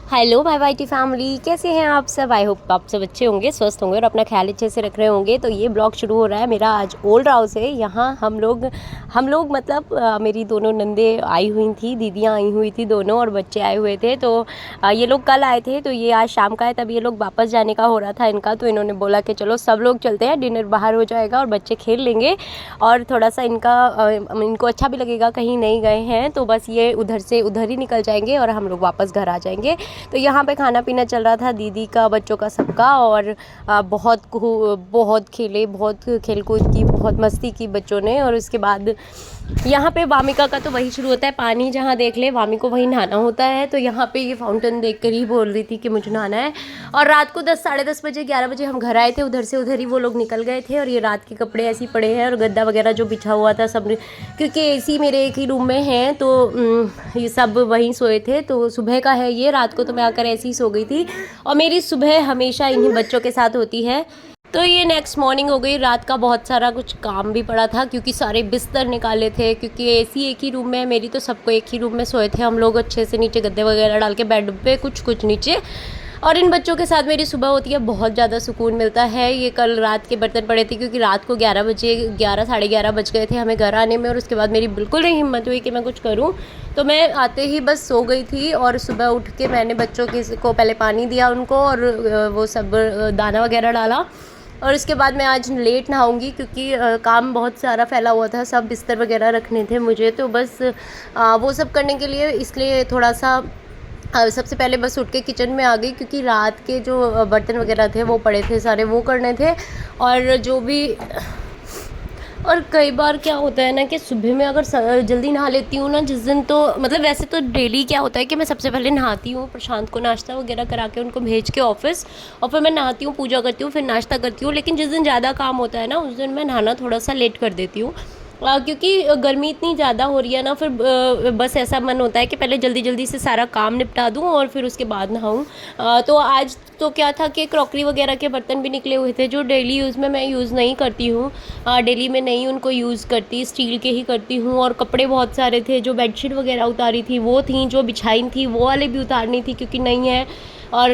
Hello my YT family, कैसे हैं आप सब। आई होप आप सब अच्छे होंगे, स्वस्थ होंगे और अपना ख्याल अच्छे से रख रहे होंगे। तो ये ब्लॉग शुरू हो रहा है मेरा आज ओल्ड हाउस से। यहाँ हम लोग मतलब मेरी दोनों नंदे आई हुई थी, दीदियाँ आई हुई थी दोनों, और बच्चे आए हुए थे। तो ये लोग कल आए थे, तो ये आज शाम का है। तब ये लोग वापस जाने का हो रहा था इनका, तो इन्होंने बोला कि चलो सब लोग चलते हैं, डिनर बाहर हो जाएगा और बच्चे खेल लेंगे और थोड़ा सा इनको अच्छा भी लगेगा, कहीं नहीं गए हैं तो बस ये उधर से उधर ही निकल जाएंगे और हम लोग वापस घर आ जाएंगे। तो यहाँ पे खाना पीना चल रहा था, दीदी का, बच्चों का, सबका। और बहुत खेले, बहुत खेल कूद की, बहुत मस्ती की बच्चों ने। और उसके बाद यहाँ पे वामिका का तो वही शुरू होता है, पानी जहाँ देख ले वामी को वही नहाना होता है। तो यहाँ पे ये फाउंटेन देख कर ही बोल रही थी कि मुझे नहाना है। और रात को 10 साढ़े 10 बजे 11 बजे हम घर आए थे, उधर से उधर ही वो लोग निकल गए थे। और ये रात के कपड़े ऐसे ही पड़े हैं और गद्दा वगैरह जो बिछा हुआ था सब, क्योंकि एसी मेरे एक ही रूम में है, तो ये सब वहीं सोए थे। तो सुबह का है ये, रात को तो मैं आकर ऐसे ही सो गई थी। और मेरी सुबह हमेशा इन्हीं बच्चों के साथ होती है। तो ये नेक्स्ट मॉर्निंग हो गई। रात का बहुत सारा कुछ काम भी पड़ा था, क्योंकि सारे बिस्तर निकाले थे, क्योंकि एसी एक ही रूम में है मेरी, तो सबको एक ही रूम में सोए थे हम लोग अच्छे से, नीचे गद्दे वगैरह डाल के बेड पे, कुछ नीचे। और इन बच्चों के साथ मेरी सुबह होती है, बहुत ज़्यादा सुकून मिलता है। ये कल रात के बर्तन पड़े थे, क्योंकि रात को 11 बजे, 11 साढ़े 11 बज गए थे हमें घर आने में। और उसके बाद मेरी बिल्कुल नहीं हिम्मत हुई कि मैं कुछ करूं, तो मैं आते ही बस सो गई थी। और सुबह उठ के मैंने बच्चों को पहले पानी दिया उनको, और वो सब दाना वगैरह डाला। और इसके बाद मैं आज लेट नहाऊंगी, क्योंकि काम बहुत सारा फैला हुआ था, सब बिस्तर वगैरह रखने थे मुझे। तो बस वो सब करने के लिए, इसलिए थोड़ा सा सबसे पहले बस उठ के किचन में आ गई, क्योंकि रात के जो बर्तन वगैरह थे वो पड़े थे सारे, वो करने थे। और जो भी, और कई बार क्या होता है ना कि सुबह में अगर जल्दी नहा लेती हूँ ना जिस दिन, तो मतलब वैसे तो डेली क्या होता है कि मैं सबसे पहले नहाती हूँ, प्रशांत को नाश्ता वगैरह करा के उनको भेज के ऑफिस, और फिर मैं नहाती हूँ, पूजा करती हूँ, फिर नाश्ता करती हूँ। लेकिन जिस दिन ज़्यादा काम होता है ना, उस दिन मैं नहाना थोड़ा सा लेट कर देती हूँ, क्योंकि गर्मी इतनी ज़्यादा हो रही है ना। फिर बस ऐसा मन होता है कि पहले जल्दी जल्दी से सारा काम निपटा दूँ और फिर उसके बाद नहाऊँ। तो आज तो क्या था कि क्रॉकरी वगैरह के बर्तन भी निकले हुए थे, जो डेली यूज़ में मैं यूज़ नहीं करती हूँ, डेली में नहीं उनको यूज़ करती, स्टील के ही करती हूँ। और कपड़े बहुत सारे थे, जो बेडशीट वगैरह उतारी थी वो थी, जो बिछाई थी वो वाले भी उतारनी थी, क्योंकि नहीं है। और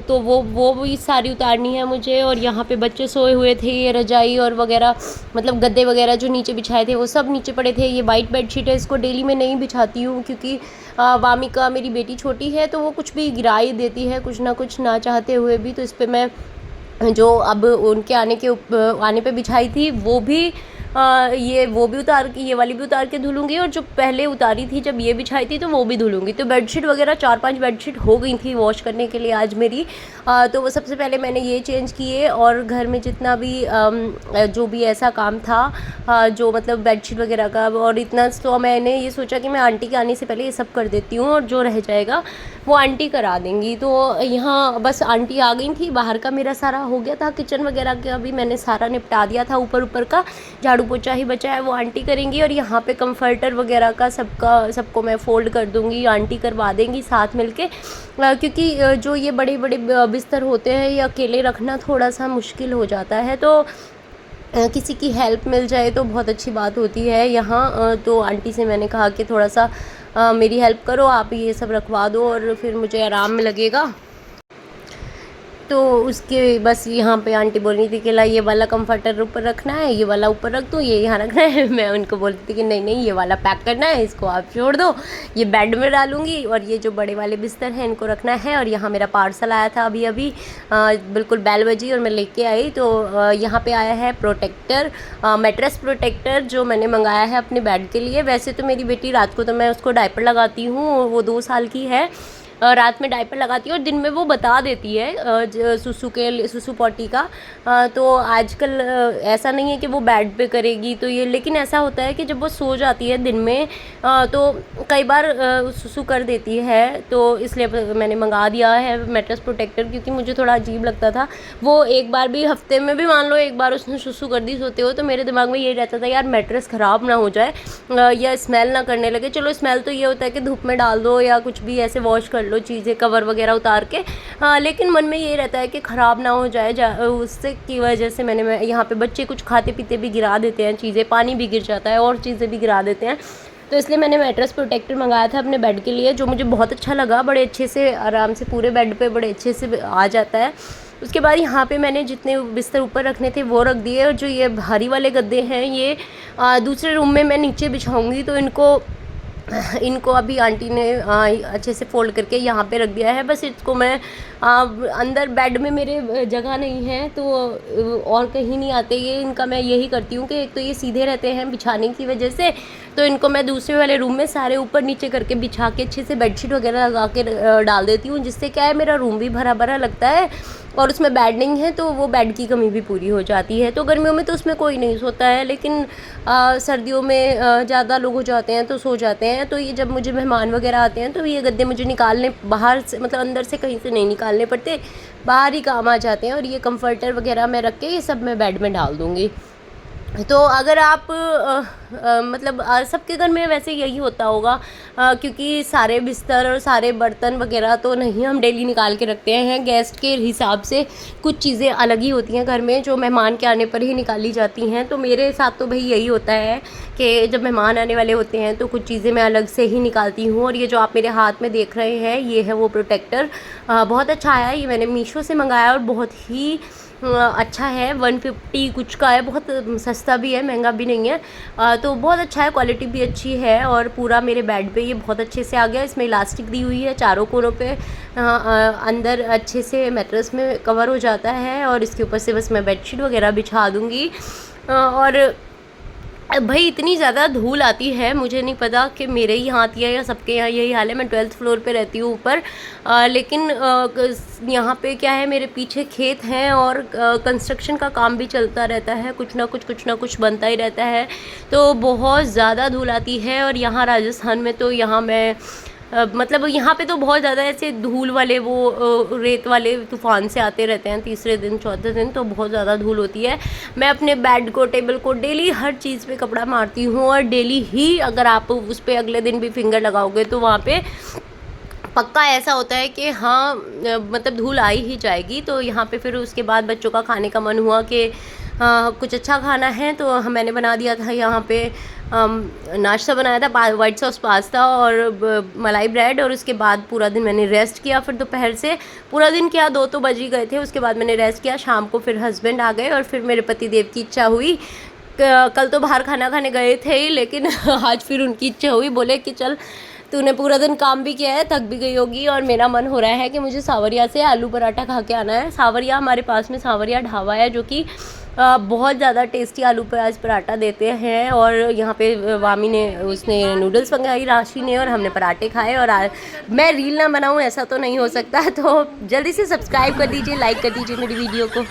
तो वो भी सारी उतारनी है मुझे। और यहाँ पे बच्चे सोए हुए थे, ये रजाई और वगैरह, मतलब गद्दे वगैरह जो नीचे बिछाए थे वो सब नीचे पड़े थे। ये वाइट बेडशीट है, इसको डेली में नहीं बिछाती हूँ, क्योंकि वामिका मेरी बेटी छोटी है, तो वो कुछ भी गिरा ही देती है, कुछ ना चाहते हुए भी। तो इस पर मैं जो अब उनके आने पे बिछाई थी वो भी, वो भी उतार के, ये वाली भी उतार के धुलूंगी, और जो पहले उतारी थी जब ये बिछाई थी तो वो भी धुलूंगी। तो बेडशीट वगैरह 4-5 बेडशीट हो गई थी वॉश करने के लिए आज मेरी। तो वो सबसे पहले मैंने ये चेंज किए। और घर में जितना भी जो भी ऐसा काम था, जो मतलब बेडशीट वगैरह का, और इतना, तो मैंने ये सोचा कि मैं आंटी के आने से पहले ये सब कर देती हूँ, और जो रह जाएगा वो आंटी करा देंगी। तो यहाँ बस आंटी आ गई थी, बाहर का मेरा सारा हो गया था, किचन वगैरह का भी मैंने सारा निपटा दिया था, ऊपर का झाड़ू पोछा ही बचा है, वो आंटी करेंगी। और यहाँ पे कंफर्टर वगैरह का सबको मैं फ़ोल्ड कर दूँगी, आंटी करवा देंगी साथ मिलके, क्योंकि जो ये बड़े बड़े बिस्तर होते हैं ये अकेले रखना थोड़ा सा मुश्किल हो जाता है। तो किसी की हेल्प मिल जाए तो बहुत अच्छी बात होती है यहाँ। तो आंटी से मैंने कहा कि थोड़ा सा मेरी हेल्प करो, आप ये सब रखवा दो और फिर मुझे आराम में लगेगा। तो उसके बस यहाँ पे आंटी बोल रही थी कि ला ये वाला कंफर्टर ऊपर रखना है, ये वाला ऊपर रख दूँ, ये यहाँ रखना है। मैं उनको बोलती थी कि नहीं ये वाला पैक करना है, इसको आप छोड़ दो, ये बेड में डालूंगी, और ये जो बड़े वाले बिस्तर हैं इनको रखना है। और यहाँ मेरा पार्सल आया था अभी बिल्कुल बेल बजी और मैं लेके आई। तो यहाँ पे आया है प्रोटेक्टर, मैट्रेस प्रोटेक्टर, जो मैंने मंगाया है अपने बेड के लिए। वैसे तो मेरी बेटी, रात को तो मैं उसको डायपर लगाती हूँ, वो 2 साल की है, रात में डायपर लगाती है और दिन में वो बता देती है सुसु पॉटी का। तो आजकल ऐसा नहीं है कि वो बेड पे करेगी, तो ये, लेकिन ऐसा होता है कि जब वो सो जाती है दिन में तो कई बार सुसु कर देती है। तो इसलिए मैंने मंगा दिया है मैट्रेस प्रोटेक्टर, क्योंकि मुझे थोड़ा अजीब लगता था। वो एक बार भी, हफ्ते में भी मान लो एक बार उसने सुसु कर दी सोते हो, तो मेरे दिमाग में ये रहता था यार मैट्रेस ख़राब ना हो जाए या स्मेल ना करने लगे। चलो स्मेल तो ये होता है कि धूप में डाल दो या कुछ भी ऐसे वॉश कर लो चीज़ें, कवर वगैरह उतार के, लेकिन मन में ये रहता है कि ख़राब ना हो जाए उससे की वजह से मैं यहाँ पे, बच्चे कुछ खाते पीते भी गिरा देते हैं चीज़ें, पानी भी गिर जाता है और चीज़ें भी गिरा देते हैं। तो इसलिए मैंने मैट्रेस प्रोटेक्टर मंगाया था अपने बेड के लिए, जो मुझे बहुत अच्छा लगा। बड़े अच्छे से आराम से पूरे बेड पे बड़े अच्छे से आ जाता है। उसके बाद यहाँ पे मैंने जितने बिस्तर ऊपर रखने थे वो रख दिए, और जो ये भारी वाले गद्दे हैं ये दूसरे रूम में मैं नीचे बिछाऊँगी। तो इनको अभी आंटी ने अच्छे से फ़ोल्ड करके यहाँ पे रख दिया है। बस इसको मैं अंदर बेड में मेरे जगह नहीं है तो और कहीं नहीं आते ये, इनका मैं यही करती हूँ कि एक तो ये सीधे रहते हैं बिछाने की वजह से, तो इनको मैं दूसरे वाले रूम में सारे ऊपर नीचे करके बिछा के अच्छे से बेडशीट वगैरह लगा के डाल देती हूँ, जिससे क्या है मेरा रूम भी भरा भरा लगता है और उसमें बेड नहीं है तो वो बेड की कमी भी पूरी हो जाती है। तो गर्मियों में तो उसमें कोई नहीं सोता है, लेकिन सर्दियों में ज़्यादा लोग हो जाते हैं तो सो जाते हैं। तो ये जब मुझे मेहमान वगैरह आते हैं तो ये गद्दे मुझे निकालने बाहर से, मतलब अंदर से कहीं से नहीं निकालने पड़ते, बाहर ही काम आ जाते हैं। और ये कंफर्टर वगैरह मैं रख के ये सब मैं बेड में डाल दूँगी। तो अगर आप मतलब सबके घर में वैसे यही होता होगा, क्योंकि सारे बिस्तर और सारे बर्तन वगैरह तो नहीं हम डेली निकाल के रखते हैं। गेस्ट के हिसाब से कुछ चीज़ें अलग ही होती हैं घर में, जो मेहमान के आने पर ही निकाली जाती हैं। तो मेरे साथ तो भाई यही होता है कि जब मेहमान आने वाले होते हैं तो कुछ चीज़ें मैं अलग से ही निकालती हूँ। और ये जो आप मेरे हाथ में देख रहे हैं ये है वो प्रोटेक्टर, बहुत अच्छा आया। ये मैंने मीशो से मंगाया और बहुत ही अच्छा है। 150 कुछ का है, बहुत सस्ता भी है, महंगा भी नहीं है। तो बहुत अच्छा है, क्वालिटी भी अच्छी है। और पूरा मेरे बेड पे ये बहुत अच्छे से आ गया। इसमें इलास्टिक दी हुई है चारों कोनों पे, अंदर अच्छे से मैट्रेस में कवर हो जाता है। और इसके ऊपर से बस मैं बेडशीट वगैरह बिछा दूँगी। और भाई इतनी ज़्यादा धूल आती है, मुझे नहीं पता कि मेरे ही यहाँ आती है या सबके यहाँ यही हाल है। मैं 12th फ्लोर पे रहती हूँ ऊपर, लेकिन यहाँ पे क्या है, मेरे पीछे खेत हैं और कंस्ट्रक्शन का काम भी चलता रहता है, कुछ ना कुछ बनता ही रहता है। तो बहुत ज़्यादा धूल आती है। और यहाँ राजस्थान में तो यहाँ मैं मतलब यहाँ पे तो बहुत ज़्यादा ऐसे धूल वाले वो रेत वाले तूफ़ान से आते रहते हैं, तीसरे दिन चौथे दिन तो बहुत ज़्यादा धूल होती है। मैं अपने बेड को, टेबल को डेली हर चीज़ पे कपड़ा मारती हूँ। और डेली ही अगर आप उस पर अगले दिन भी फिंगर लगाओगे तो वहाँ पे पक्का ऐसा होता है कि हाँ मतलब धूल आ ही जाएगी। तो यहाँ पे फिर उसके बाद बच्चों का खाने का मन हुआ कि कुछ अच्छा खाना है, तो मैंने बना दिया था यहाँ पे नाश्ता बनाया था, वाइट सॉस पास्ता और मलाई ब्रेड। और उसके बाद पूरा दिन मैंने रेस्ट किया। फिर दोपहर से पूरा दिन क्या 2 तो बज ही गए थे। उसके बाद मैंने रेस्ट किया। शाम को फिर हस्बैंड आ गए और फिर मेरे पति देव की इच्छा हुई। कल तो बाहर खाना खाने गए थे ही, लेकिन आज फिर उनकी इच्छा हुई, बोले कि चल तूने पूरा दिन काम भी किया है, थक भी गई होगी और मेरा मन हो रहा है कि मुझे सावरिया से आलू पराठा खा के आना है। सावरिया हमारे पास में सावरिया ढाबा है, जो कि बहुत ज़्यादा टेस्टी आलू प्याज पराठा देते हैं। और यहाँ पे वामी ने उसने नूडल्स मंगाई, राशि ने, और हमने पराठे खाए। और मैं रील ना बनाऊँ ऐसा तो नहीं हो सकता। तो जल्दी से सब्सक्राइब कर दीजिए, लाइक कर दीजिए मेरी वीडियो को।